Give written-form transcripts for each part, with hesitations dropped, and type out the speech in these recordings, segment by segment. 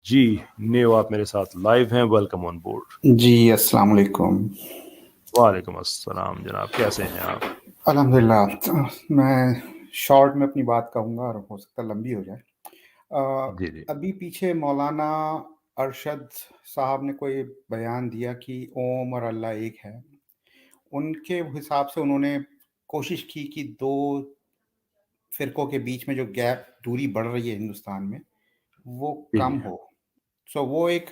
جی new آپ میرے ساتھ لائیو ہیں، ویلکم آن بورڈ۔ جی السلام علیکم۔ وعلیکم السلام جناب، کیسے ہیں آپ؟ الحمدللہ، میں شارٹ میں اپنی بات کہوں گا اور ہو سکتا ہے لمبی ہو جائے۔ جی جی ابھی پیچھے مولانا ارشد صاحب نے کوئی بیان دیا کہ اوم اور اللہ ایک ہے۔ ان کے حساب سے انہوں نے کوشش کی کہ دو فرقوں کے بیچ میں جو گیپ دوری بڑھ رہی ہے ہندوستان میں وہ جی کم ہو۔ سو وہ ایک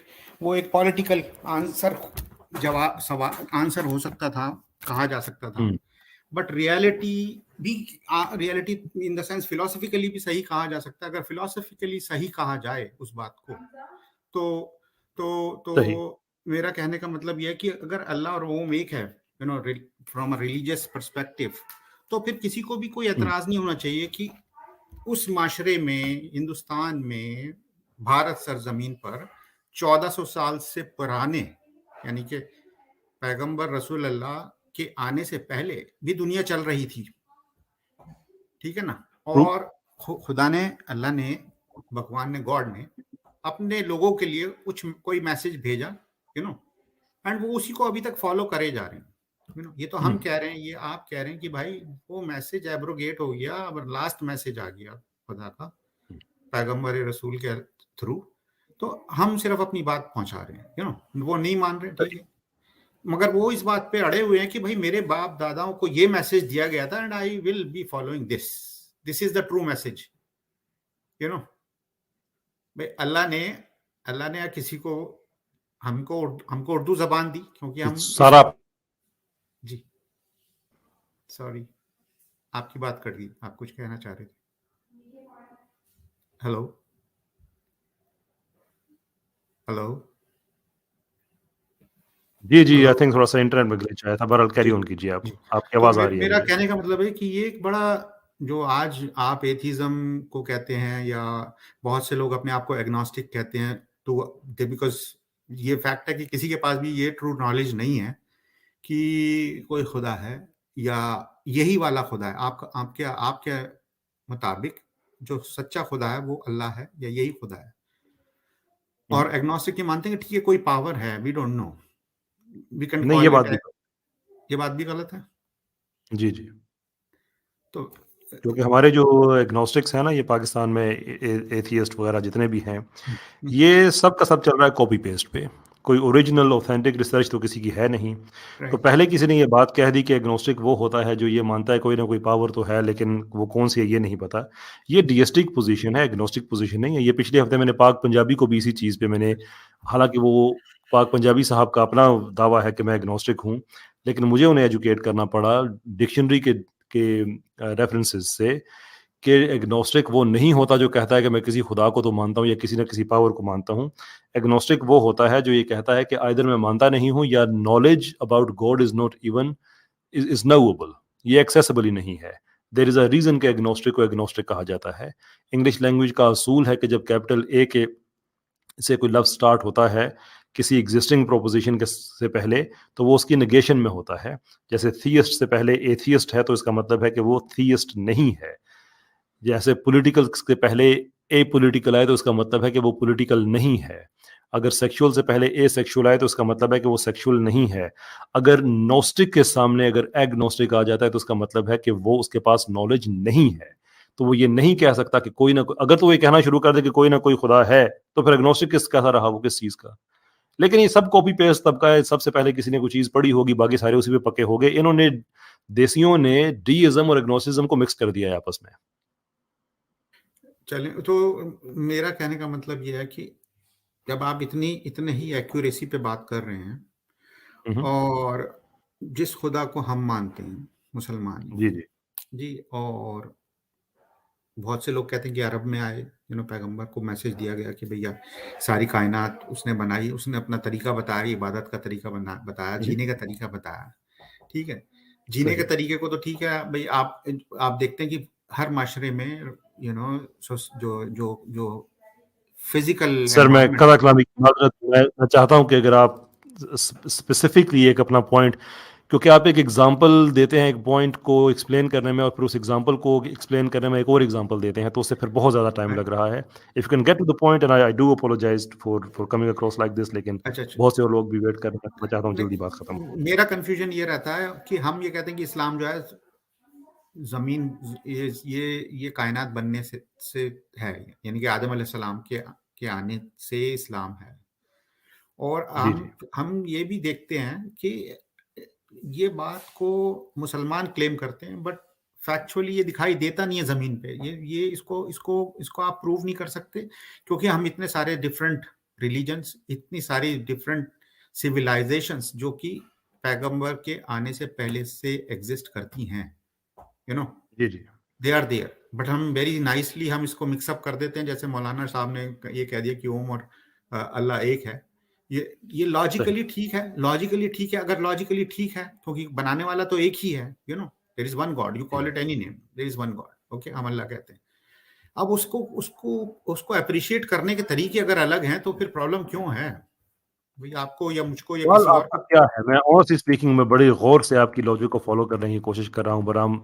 پولیٹیکل آنسر ہو سکتا تھا، کہا جا سکتا تھا، but reality in the sense philosophically بھی صحیح کہا جا سکتا ہے۔ اگر فلاسفیکلی صحیح کہا جائے اس بات کو تو صحیح۔ میرا کہنے کا مطلب یہ ہے کہ اگر اللہ اور اوم ایک ہے فرام اے ریلیجیس پرسپیکٹو، تو پھر کسی کو بھی کوئی اعتراض نہیں ہونا چاہیے کہ اس معاشرے میں، ہندوستان میں، بھارت سرزمین پر 1400 سال سے پرانے، یعنی کہ پیغمبر رسول اللہ کے آنے سے پہلے بھی دنیا چل رہی تھی، ٹھیک ہے نا؟ اور خدا نے، اللہ نے، بھگوان نے، گاڈ نے اپنے لوگوں کے لیے کوئی میسج بھیجا، اینڈ وہ اسی کو ابھی تک فالو کرے جا رہے ہیں۔ یہ تو ہم کہہ رہے ہیں، یہ آپ کہہ رہے ہیں کہ بھائی وہ میسج ایبروگیٹ ہو گیا، اب لاسٹ میسج آ گیا خدا کا پیغمبر رسول کے تھرو، تو ہم صرف اپنی بات پہنچا رہے ہیں، وہ نہیں مان رہے، ٹھیک ہے، مگر وہ اس بات پہ اڑے ہوئے ہیں کہ بھائی میرے باپ داداؤں کو یہ میسج دیا گیا تھا، and I will be following this is the true message. بھائی اللہ نے کسی کو ہم کو اردو زبان دی، کیونکہ ہم سارا جی سوری آپ کی بات کٹ گئی، آپ کچھ کہنا چاہ رہے تھے؟ ہلو جی آئی تھنک تھوڑا سا انٹرنیٹ میں گلچ آیا تھا، بہرحال کیری آن کیجیے، آپ کی آواز آ رہی ہے میرا مجھے۔ کہنے کا مطلب ہے کہ یہ ایک بڑا، جو آج آپ ایتھیزم کو کہتے ہیں یا بہت سے لوگ اپنے آپ کو ایگنوسٹک کہتے ہیں، تو بیکاز یہ فیکٹ ہے کہ کسی کے پاس بھی یہ ٹرو نالج نہیں ہے کہ کوئی خدا ہے یا یہی والا خدا ہے۔ آپ کے مطابق جو سچا خدا ہے وہ اللہ ہے یا یہی خدا ہے؟ اور ایگنوسٹک یہ مانتے ہیں کہ ٹھیک ہے کوئی پاور ہے، we don't know, we can نہیں، کال اٹ، یہ بات بھی غلط ہے۔ جی تو کیونکہ ہمارے جو ایگنوسٹکس ہیں نا، یہ پاکستان میں ایتھیسٹ وغیرہ جتنے بھی ہیں، یہ سب کا سب چل رہا ہے کاپی پیسٹ پہ، کوئی اوریجنل اوتھینٹک ریسرچ تو کسی کی ہے نہیں۔ تو پہلے کسی نے یہ بات کہہ دی کہ ایگنوسٹک وہ ہوتا ہے جو یہ مانتا ہے کوئی نہ کوئی پاور تو ہے، لیکن وہ کون سی ہے یہ نہیں پتا۔ یہ ڈیسٹک پوزیشن ہے، ایگنوسٹک پوزیشن نہیں ہے۔ یہ پچھلے ہفتے میں نے پاک پنجابی کو بھی اسی چیز پہ میں نے، حالانکہ وہ پاک پنجابی صاحب کا اپنا دعویٰ ہے کہ میں ایگنوسٹک ہوں، لیکن مجھے انہیں ایجوکیٹ کرنا پڑا ڈکشنری کے ریفرنسز سے کہ ایگنوسٹک وہ نہیں ہوتا جو کہتا ہے کہ میں کسی خدا کو تو مانتا ہوں یا کسی نہ کسی پاور کو مانتا ہوں۔ ایگنوسٹک وہ ہوتا ہے جو یہ کہتا ہے کہ آئدر میں مانتا نہیں ہوں یا knowledge about God is not even is Nobel, یہ ایکسیسیبل ہی نہیں ہے۔ دیر از اے ریزن کہ ایگنوسٹک کو ایگنوسٹک کہا جاتا ہے۔ انگلش لینگویج کا اصول ہے کہ جب کیپٹل اے کے سے کوئی لفظ سٹارٹ ہوتا ہے کسی ایگزسٹنگ پروپوزیشن کے سے پہلے، تو وہ اس کی نگیشن میں ہوتا ہے۔ جیسے تھیسٹ سے پہلے ایتھیسٹ ہے تو اس کا مطلب ہے کہ وہ تھیسٹ نہیں ہے۔ جیسے پولیٹیکل سے پہلے اے پولیٹیکل آئے تو اس کا مطلب ہے کہ وہ پولیٹیکل نہیں ہے۔ اگر سیکشول سے پہلے اے سیکشول آئے تو اس کا مطلب ہے کہ وہ سیکشول نہیں ہے۔ اگر نوسٹک کے سامنے اگر ایگنوسٹک آ جاتا ہے تو اس کا مطلب ہے کہ وہ اس کے پاس نالج نہیں ہے۔ تو وہ یہ نہیں کہہ سکتا کہ کوئی نہ کوئی، اگر تو وہ یہ کہنا شروع کر دے کہ کوئی نہ کوئی خدا ہے تو پھر ایگنوسٹک کیسا رہا، وہ کس چیز کا؟ لیکن یہ سب کاپی پیسٹ طبقہ ہے، سب سے پہلے کسی نے کوئی چیز پڑھی ہوگی، باقی سارے اسی پہ پکے ہو گئے۔ انہوں نے، دیسیوں نے ڈیزم اور ایگنوسزم کو مکس کر دیا ہے آپس میں۔ چلیں، تو میرا کہنے کا مطلب یہ ہے کہ جب آپ اتنے ہی ایکوریسی پہ بات کر رہے ہیں، اور جس خدا کو ہم مانتے ہیں مسلمان، جی، اور بہت سے لوگ کہتے ہیں کہ عرب میں آئے، پیغمبر کو میسج دیا گیا کہ بھیا ساری کائنات اس نے بنائی، اس نے اپنا طریقہ بتایا، عبادت کا طریقہ بتایا، جینے کا طریقہ بتایا، ٹھیک ہے۔ جینے کے طریقے کو تو ٹھیک ہے بھائی، آپ دیکھتے ہیں کہ ہر معاشرے میں جو فزیکل سر میں قضا کلامی کی معذرت، میں چاہتا ہوں کہ اگر آپ اسپیسیفکلی ایک اپنا پوائنٹ، کیونکہ آپ ایک ایگزامپل دیتے ہیں ایک پوائنٹ کو ایکسپلین کرنے میں اور پھر اس ایگزامپل کو ایکسپلین کرنے میں ایک اور ایگزامپل دیتے ہیں تو اس سے پھر بہت زیادہ ٹائم لگ رہا ہے. If you can get to the point and I do apologize for coming across like this, لیکن بہت سے اور لوگ بھی ویٹ کرنا, میں چاہتا ہوں جلدی بات ختم ہو. میرا کنفیوژن یہ رہتا ہے کہ ہم یہ کہتے ہیں کہ اسلام جو ہے زمین یہ کائنات بننے سے ہے, یعنی کہ آدم علیہ السلام کے آنے سے اسلام ہے, اور ہم یہ بھی دیکھتے ہیں کہ یہ بات کو مسلمان کلیم کرتے ہیں بٹ فیکچولی یہ دکھائی دیتا نہیں ہے زمین پہ. یہ اس کو آپ پروو نہیں کر سکتے کیونکہ ہم اتنے سارے ڈفرینٹ ریلیجنس, اتنی ساری ڈفرینٹ سیویلائزیشنس جو کہ پیغمبر کے آنے سے پہلے سے ایگزسٹ کرتی ہیں, you know, they are there, but ہم ویری نائسلی ہم اس کو مکس اپ کر دیتے ہیں. جیسے مولانا صاحب نے یہ کہہ دیا کہ اوم اور اللہ ایک ہے. یہ لاجیکلی ٹھیک ہے, اگر لاجیکلی ٹھیک ہے کیونکہ بنانے والا تو ایک ہی ہے, you know, there is one God, you call it any name, there is one God, okay, ہم اللہ کہتے ہیں. اب اس کو اپریشیٹ کرنے کے طریقے اگر الگ ہیں تو پھر پرابلم کیوں ہے بھئی آپ کو یا مجھ کو یا کسی اور کو؟ کیا ہے, میں آنیسٹلی اسپیکنگ میں بڑی غور سے آپ کی لاجک کو فالو کرنے کی کوشش کر رہا ہوں, but I am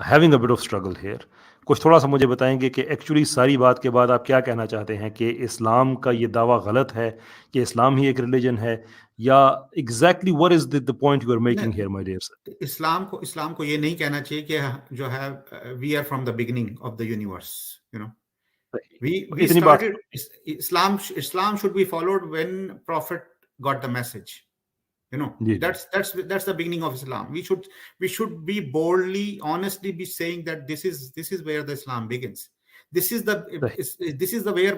having a bit of struggle here. کچھ تھوڑا سا مجھے بتائیں گے کہ ایکچولی ساری بات کے بعد آپ کیا کہنا چاہتے ہیں, کہ اسلام کا یہ دعویٰ غلط ہے کہ اسلام ہی ایک ریلیجن ہے, یا exactly what is the point you are making here, my dear sir? اسلام کو یہ نہیں کہنا چاہیے کہ جو ہے we are from the beginning of the universe, you know. We started, Islam should be followed when Prophet got the message, you know. That's the beginning of Islam. We should be boldly, honestly be saying that this is where the Islam begins. This is the where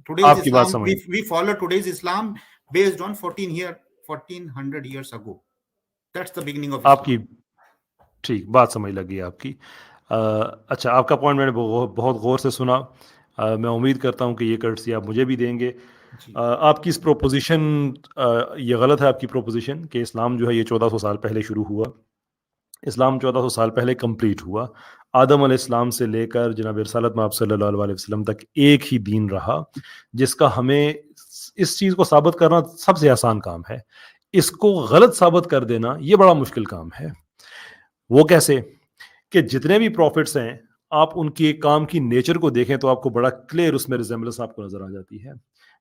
today's Islam, we follow today's Islam based on 1400 years ago. That's the beginning of Islam. آپ کی ٹھیک بات سمجھ لگی آپ کی. اچھا, آپ کا پوائنٹ میں نے بہت غور سے سنا. میں امید کرتا ہوں کہ یہ کرٹسی آپ مجھے بھی دیں گے. آپ کی اس پروپوزیشن, یہ غلط ہے آپ کی پروپوزیشن کہ اسلام جو ہے یہ 1400 سال پہلے شروع ہوا. اسلام 1400 سال پہلے کمپلیٹ ہوا. آدم علیہ السلام سے لے کر جناب رسالت مآب صلی اللہ علیہ وسلم تک ایک ہی دین رہا, جس کا ہمیں اس چیز کو ثابت کرنا سب سے آسان کام ہے. اس کو غلط ثابت کر دینا یہ بڑا مشکل کام ہے. وہ کیسے کہ جتنے بھی پروفٹس ہیں آپ ان کے کام کی نیچر کو دیکھیں تو آپ کو بڑا کلیئر اس میں ریزمبلنس آپ کو نظر آ جاتی ہے.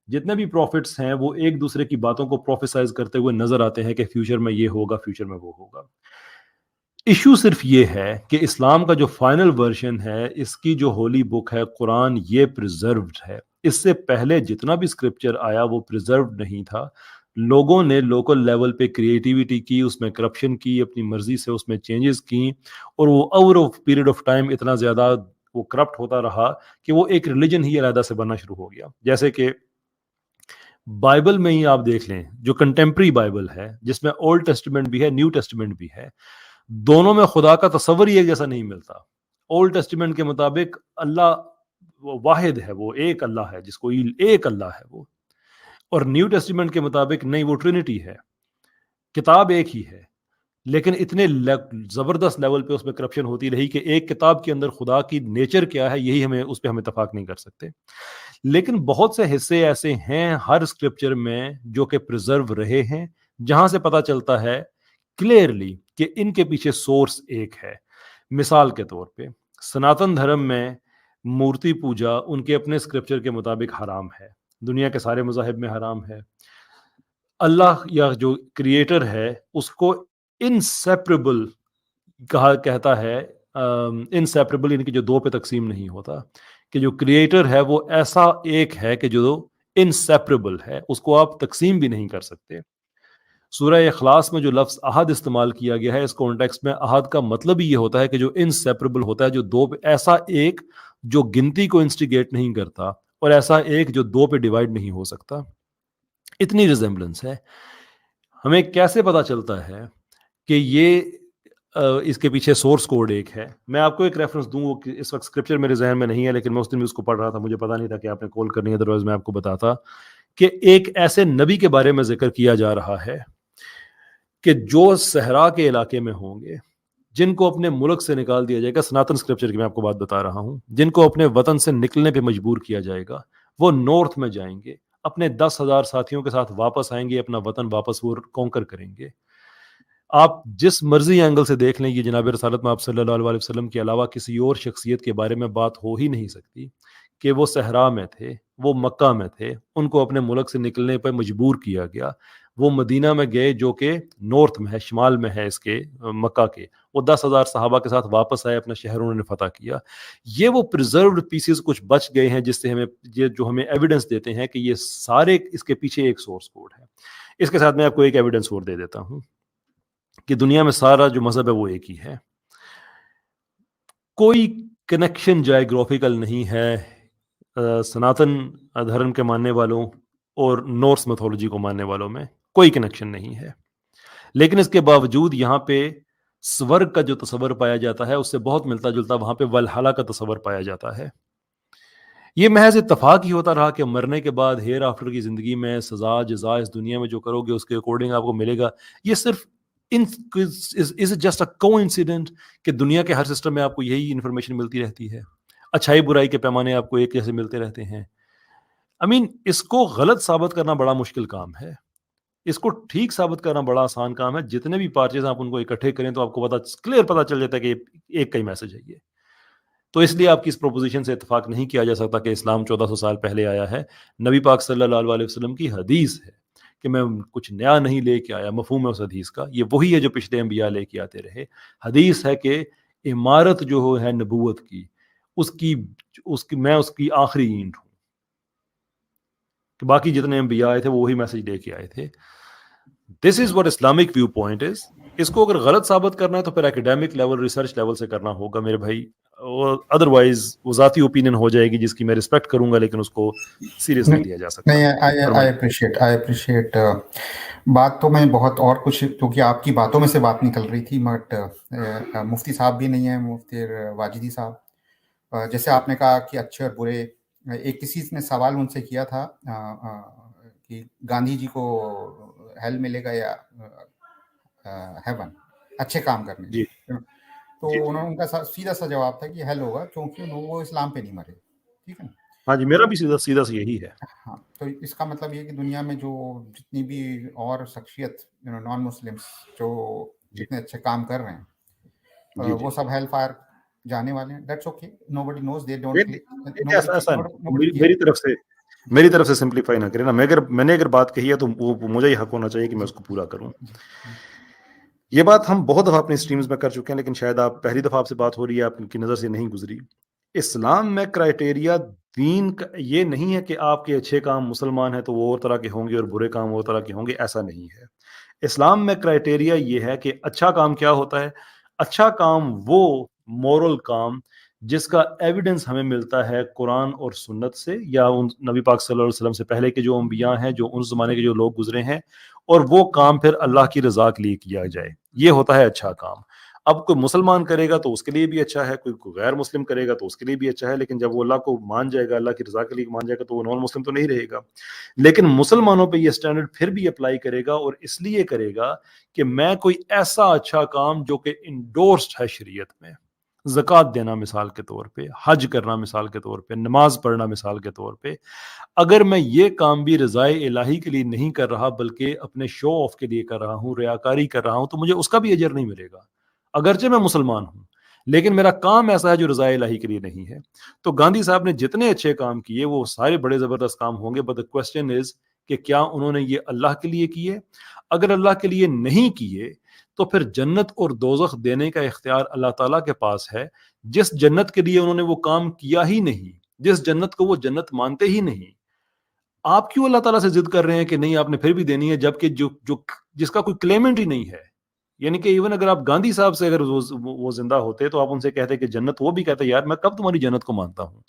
جتنے بھی پروفٹس ہیں وہ ایک دوسرے کی باتوں کو پروفیسائز کرتے ہوئے نظر آتے ہیں کہ فیوچر میں یہ ہوگا, فیوچر میں وہ ہوگا. ایشو صرف یہ ہے کہ اسلام کا جو فائنل ورژن ہے, اس کی جو ہولی بک ہے قرآن, یہ پریزروڈ ہے. اس سے پہلے جتنا بھی اسکرپچر آیا وہ پریزروڈ نہیں تھا. لوگوں نے لوکل لیول پہ کریٹیویٹی کی, اس میں کرپشن کی, اپنی مرضی سے اس میں چینجز کی, اور وہ اوور پیریڈ آف ٹائم اتنا زیادہ وہ کرپٹ ہوتا رہا کہ وہ ایک ریلیجن ہی علیحدہ سے بننا شروع ہو گیا. جیسے کہ بائبل میں ہی آپ دیکھ لیں, جو کنٹمپری بائبل ہے جس میں اولڈ ٹیسٹمنٹ بھی ہے, نیو ٹیسٹمنٹ بھی ہے, دونوں میں خدا کا تصور ہی ایک جیسا نہیں ملتا. اولڈ ٹیسٹمنٹ کے مطابق اللہ واحد ہے, وہ ایک اللہ ہے, جس کو ایک اللہ ہے وہ. اور نیو ٹیسٹمنٹ کے مطابق نہیں, وہ ٹرینٹی ہے, کتاب ایک ہی ہے, لیکن اتنے زبردست لیول پہ اس میں کرپشن ہوتی رہی کہ ایک کتاب کے اندر خدا کی نیچر کیا ہے یہی ہمیں اس پہ ہم اتفاق نہیں کر سکتے. لیکن بہت سے حصے ایسے ہیں ہر اسکرپچر میں جو کہ پریزرو رہے ہیں, جہاں سے پتہ چلتا ہے کلیئرلی کہ ان کے پیچھے سورس ایک ہے. مثال کے طور پہ سناتن دھرم میں مورتی پوجا ان کے اپنے اسکرپچر کے مطابق حرام ہے, دنیا کے سارے مذاہب میں حرام ہے. اللہ یا جو کریٹر ہے اس کو انسیپریبل کہتا ہے, انسیپریبل یعنی کہ جو دو پہ تقسیم نہیں ہوتا, کہ جو کریٹر ہے وہ ایسا ایک ہے کہ جو انسیپریبل ہے, اس کو آپ تقسیم بھی نہیں کر سکتے. سورہ اخلاص میں جو لفظ احد استعمال کیا گیا ہے اس کانٹیکسٹ میں, احد کا مطلب ہی یہ ہوتا ہے کہ جو انسیپریبل ہوتا ہے, جو دو پہ, ایسا ایک جو گنتی کو انسٹیگیٹ نہیں کرتا, اور ایسا ایک جو دو پہ ڈیوائیڈ نہیں ہو سکتا. اتنی ریزمبلنس ہے. ہمیں کیسے پتا چلتا ہے کہ یہ اس کے پیچھے سورس کوڈ ایک ہے؟ میں آپ کو ایک ریفرنس دوں, وہ اس وقت اسکرپچر میرے ذہن میں نہیں ہے, لیکن میں اس دن بھی اس کو پڑھ رہا تھا, مجھے پتا نہیں تھا کہ آپ نے کال کرنی ہے, ادروائز میں آپ کو بتاتا کہ ایک ایسے نبی کے بارے میں ذکر کیا جا رہا ہے کہ جو صحرا کے علاقے میں ہوں گے, جن کو اپنے ملک سے نکال دیا جائے گا. سناتن اسکرپچر کی میں آپ کو بات بتا رہا ہوں. جن کو اپنے وطن سے نکلنے پہ مجبور کیا جائے گا, وہ نارتھ میں جائیں گے, اپنے 10,000 ساتھیوں کے ساتھ واپس آئیں گے, اپنا وطن واپس وہ کانکر کریں گے. آپ جس مرضی اینگل سے دیکھ لیں یہ جناب رسالت میں آپ صلی اللہ علیہ وسلم کے علاوہ کسی اور شخصیت کے بارے میں بات ہو ہی نہیں سکتی کہ وہ صحرا میں تھے، وہ مکہ میں تھے، ان کو اپنے ملک سے نکلنے پر مجبور کیا گیا، وہ مدینہ میں گئے جو کہ نارتھ میں ہے، شمال میں ہے اس کے مکہ کے، وہ 10,000 صحابہ کے ساتھ واپس آئے، اپنا شہر انہوں نے فتح کیا. یہ وہ پریزروڈ پیسز کچھ بچ گئے ہیں جس سے ہمیں یہ جو ہمیں ایویڈنس دیتے ہیں کہ یہ سارے اس کے پیچھے ایک سورس کوڈ ہے. اس کے ساتھ میں آپ کو ایک ایویڈنس اور دے دیتا ہوں کہ دنیا میں سارا جو مذہب ہے وہ ایک ہی ہے، کوئی کنیکشن جائیگرافیکل نہیں ہے سناتن دھرم کے ماننے والوں اور نورس میتھولوجی کو ماننے والوں میں، کوئی کنیکشن نہیں ہے. لیکن اس کے باوجود یہاں پہ سورگ کا جو تصور پایا جاتا ہے اس سے بہت ملتا جلتا وہاں پہ ولہالہ کا تصور پایا جاتا ہے. یہ محض اتفاق ہی ہوتا رہا کہ مرنے کے بعد ہیر آفٹر کی زندگی میں سزا جزا اس دنیا میں جو کرو گے اس کے اکارڈنگ آپ کو ملے گا. یہ صرف از جسٹ اے کوانسیڈنٹ کہ دنیا کے ہر سسٹم میں آپ کو یہی انفارمیشن ملتی رہتی ہے، اچھائی برائی کے پیمانے آپ کو ایک جیسے ملتے رہتے ہیں. اس کو غلط ثابت کرنا بڑا مشکل کام ہے، اس کو ٹھیک ثابت کرنا بڑا آسان کام ہے. جتنے بھی پارچیز آپ ان کو اکٹھے کریں تو آپ کو کلیئر پتہ چل جاتا ہے کہ ایک کا ہی میسج ہے یہ. تو اس لیے آپ کی اس پروپوزیشن سے اتفاق نہیں کیا جا سکتا کہ اسلام 1400 سال پہلے آیا ہے. نبی پاک صلی اللہ علیہ وسلم کی حدیث ہے کہ میں کچھ نیا نہیں لے کے آیا. مفہوم ہے اس حدیث کا، یہ وہی ہے جو پچھلے انبیاء لے کے آتے رہے. حدیث ہے کہ عمارت جو ہے نبوت کی، اس کی آخری اینٹ ہوں، کہ باقی جتنے انبیاء آئے تھے وہ وہی میسج دے کے آئے تھے. This is what Islamic viewpoint is. اس کو اگر غلط ثابت کرنا ہے تو پھر اکیڈیمک لیول، ریسرچ لیول سے کرنا ہوگا میرے بھائی، اور ادروائز وہ ذاتی اوپینین ہو جائے گی جس کی میں رسپیکٹ کروں گا لیکن اس کو سیریس نہیں لیا جا سکتا. آئی اپریشیٹ بات تو میں بہت اور کچھ، کیونکہ آپ کی باتوں میں سے بات نکل رہی تھی، بٹ مفتی صاحب بھی نہیں ہیں، مفتی واجدی صاحب. جیسے آپ نے کہا کہ اچھے اور برے، ایک کسی نے سوال ان سے کیا تھا کہ گاندھی جی کو ہیل ملے گا یا ہیون اچھے کام کرنے جی تو انہوں نے ان کا سیدھا سا جواب تھا کہ ہیل ہوگا، کیونکہ وہ اسلام پہ نہیں مرے. ٹھیک ہے نا؟ ہاں جی، میرا بھی سیدھا سے یہی ہے. ہاں، تو اس کا مطلب یہ کہ دنیا میں جو جتنی بھی اور شخصیت نان مسلمس جو جتنے اچھے کام کر رہے ہیں وہ سب ہیل فائر جانے والے ہیں. That's okay, nobody knows, they don't. ایسا میری طرف سے سمپلیفائی نہ کریں نا. میں نے اگر بات کہی ہے تو وہ مجھے یہ حق ہونا چاہیے کہ میں اس کو پورا کروں. یہ بات ہم بہت دفعہ اپنی اسٹریمز میں کر چکے ہیں، لیکن شاید آپ پہلی دفعہ آپ سے بات ہو رہی ہے، آپ کی نظر سے نہیں گزری. اسلام میں کرائٹیریا دین کا یہ نہیں ہے کہ آپ کے اچھے کام مسلمان ہیں تو وہ اور طرح کے ہوں گے اور برے کام اور طرح کے ہوں گے. ایسا نہیں ہے. اسلام میں کرائٹیریا یہ ہے کہ اچھا کام کیا ہوتا ہے. اچھا کام وہ مورل کام جس کا ایویڈنس ہمیں ملتا ہے قرآن اور سنت سے، یا ان نبی پاک صلی اللہ علیہ وسلم سے پہلے کے جو انبیاء ہیں، جو ان زمانے کے جو لوگ گزرے ہیں، اور وہ کام پھر اللہ کی رضا کے لیے کیا جائے. یہ ہوتا ہے اچھا کام. اب کوئی مسلمان کرے گا تو اس کے لیے بھی اچھا ہے، کوئی غیر مسلم کرے گا تو اس کے لیے بھی اچھا ہے، لیکن جب وہ اللہ کو مان جائے گا، اللہ کی رضا کے لیے مان جائے گا تو وہ نان مسلم تو نہیں رہے گا. لیکن مسلمانوں پہ یہ اسٹینڈرڈ پھر بھی اپلائی کرے گا، اور اس لیے کرے گا کہ میں کوئی ایسا اچھا کام جو کہ انڈورسڈ ہے شریعت میں، زکوٰۃ دینا مثال کے طور پہ، حج کرنا مثال کے طور پہ، نماز پڑھنا مثال کے طور پہ، اگر میں یہ کام بھی رضائے الہی کے لیے نہیں کر رہا بلکہ اپنے شو آف کے لیے کر رہا ہوں، ریاکاری کر رہا ہوں، تو مجھے اس کا بھی اجر نہیں ملے گا، اگرچہ میں مسلمان ہوں، لیکن میرا کام ایسا ہے جو رضائے الہی کے لیے نہیں ہے. تو گاندھی صاحب نے جتنے اچھے کام کیے وہ سارے بڑے زبردست کام ہوں گے، بٹ the question is کہ کیا انہوں نے یہ اللہ کے لیے کیے؟ اگر اللہ کے لیے نہیں کیے تو پھر جنت اور دوزخ دینے کا اختیار اللہ تعالیٰ کے پاس ہے. جس جنت کے لیے انہوں نے وہ کام کیا ہی نہیں، جس جنت کو وہ جنت مانتے ہی نہیں، آپ کیوں اللہ تعالیٰ سے ضد کر رہے ہیں کہ نہیں آپ نے پھر بھی دینی ہے، جبکہ جس کا کوئی کلیمنٹ ہی نہیں ہے. یعنی کہ ایون اگر آپ گاندھی صاحب سے اگر وہ زندہ ہوتے تو آپ ان سے کہتے کہ جنت، وہ بھی کہتے یار میں کب تمہاری جنت کو مانتا ہوں.